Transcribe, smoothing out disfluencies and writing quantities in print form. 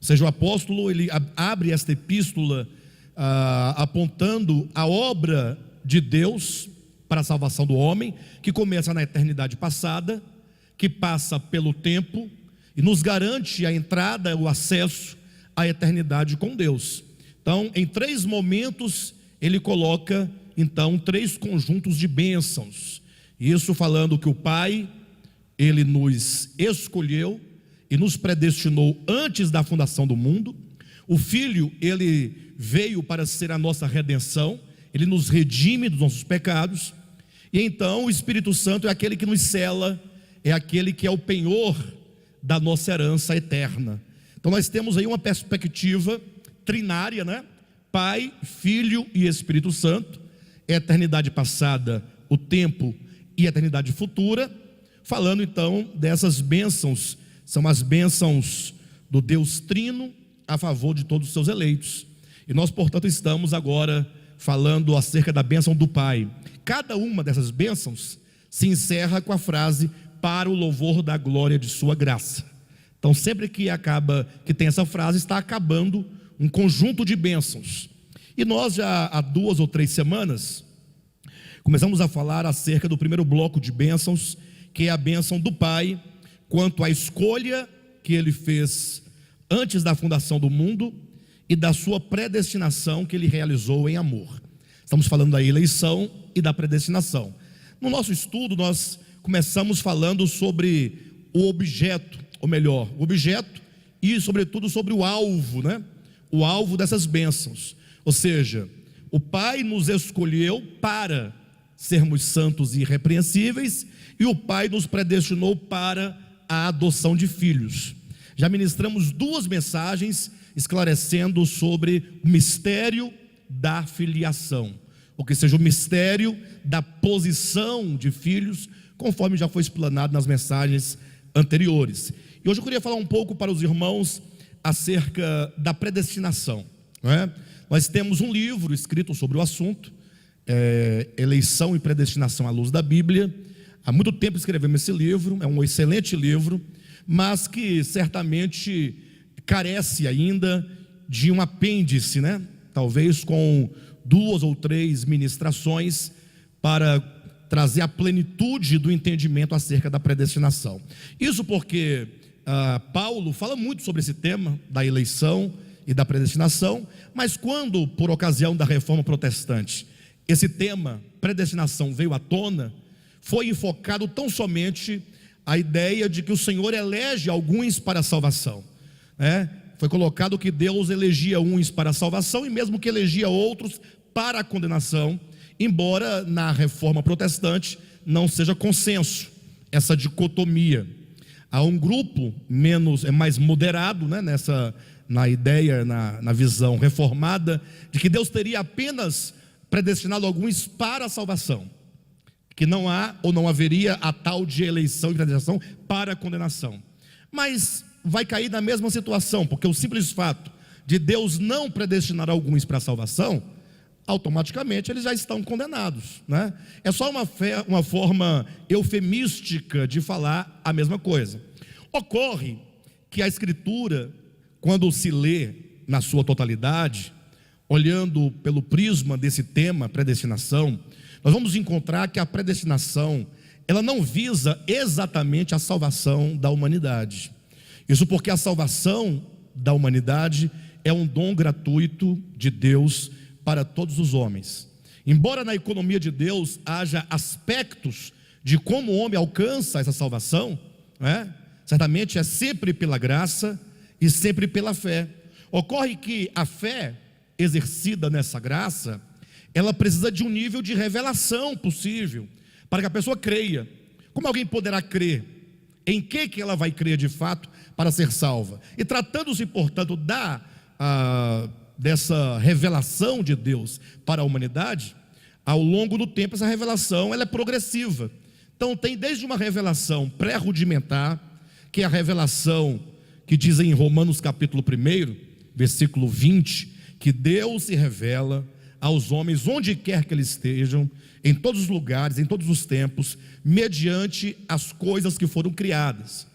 Ou seja, o apóstolo ele abre esta epístola apontando a obra de Deus para a salvação do homem, que começa na eternidade passada, que passa pelo tempo e nos garante a entrada, o acesso à eternidade com Deus. Então, em 3 momentos, ele coloca, então, 3 conjuntos de bênçãos. Isso falando que o Pai, ele nos escolheu e nos predestinou antes da fundação do mundo. O Filho, ele veio para ser a nossa redenção, ele nos redime dos nossos pecados. E então o Espírito Santo é aquele que nos sela, é aquele que é o penhor da nossa herança eterna. Então nós temos aí uma perspectiva trinária, né? Pai, Filho e Espírito Santo, eternidade passada, o tempo e eternidade futura. Falando então dessas bênçãos, são as bênçãos do Deus Trino a favor de todos os seus eleitos. E nós, portanto, estamos agora falando acerca da bênção do Pai. Cada uma dessas bênçãos se encerra com a frase: para o louvor da glória de sua graça. Então sempre que tem essa frase, está acabando um conjunto de bênçãos. E nós já há 2 ou 3 semanas começamos a falar acerca do primeiro bloco de bênçãos, que é a bênção do Pai quanto à escolha que ele fez antes da fundação do mundo e da sua predestinação que ele realizou em amor. Estamos falando da eleição e da predestinação. No nosso estudo nós começamos falando sobre o objeto, ou melhor, o objeto e sobretudo sobre o alvo, né? O alvo dessas bênçãos. Ou seja, o Pai nos escolheu para sermos santos e irrepreensíveis, e o Pai nos predestinou para a adoção de filhos. Já ministramos 2 mensagens esclarecendo sobre o mistério da filiação, ou que seja, o mistério da posição de filhos, conforme já foi explanado nas mensagens anteriores. E hoje eu queria falar um pouco para os irmãos acerca da predestinação, não é? Nós temos um livro escrito sobre o assunto, Eleição e Predestinação à Luz da Bíblia. Há muito tempo escrevemos esse livro, é um excelente livro, mas que certamente carece ainda de um apêndice, né? Talvez com 2 ou 3 ministrações para trazer a plenitude do entendimento acerca da predestinação. Isso porque Paulo fala muito sobre esse tema da eleição e da predestinação, mas quando, por ocasião da reforma protestante, esse tema, predestinação, veio à tona, foi enfocado tão somente a ideia de que o Senhor elege alguns para a salvação, né? Foi colocado que Deus elegia uns para a salvação e mesmo que elegia outros para a condenação, embora na reforma protestante não seja consenso essa dicotomia. Há um grupo mais moderado, né, na ideia, na visão reformada, de que Deus teria apenas predestinado alguns para a salvação, que não há ou não haveria a tal de eleição e predestinação para a condenação. Mas vai cair na mesma situação, porque o simples fato de Deus não predestinar alguns para a salvação, automaticamente eles já estão condenados, né? É só uma forma eufemística de falar a mesma coisa. Ocorre que a Escritura, quando se lê na sua totalidade, olhando pelo prisma desse tema, predestinação, nós vamos encontrar que a predestinação, ela não visa exatamente a salvação da humanidade. Isso porque a salvação da humanidade é um dom gratuito de Deus para todos os homens. Embora na economia de Deus haja aspectos de como o homem alcança essa salvação, né? Certamente é sempre pela graça e sempre pela fé. Ocorre que a fé exercida nessa graça, ela precisa de um nível de revelação possível para que a pessoa creia. Como alguém poderá crer? Em que ela vai crer de fato para ser salva? E tratando-se, portanto, dessa revelação de Deus para a humanidade, ao longo do tempo essa revelação ela é progressiva. Então tem desde uma revelação pré-rudimentar, que é a revelação que diz em Romanos capítulo 1, versículo 20, que Deus se revela aos homens onde quer que eles estejam, em todos os lugares, em todos os tempos, mediante as coisas que foram criadas.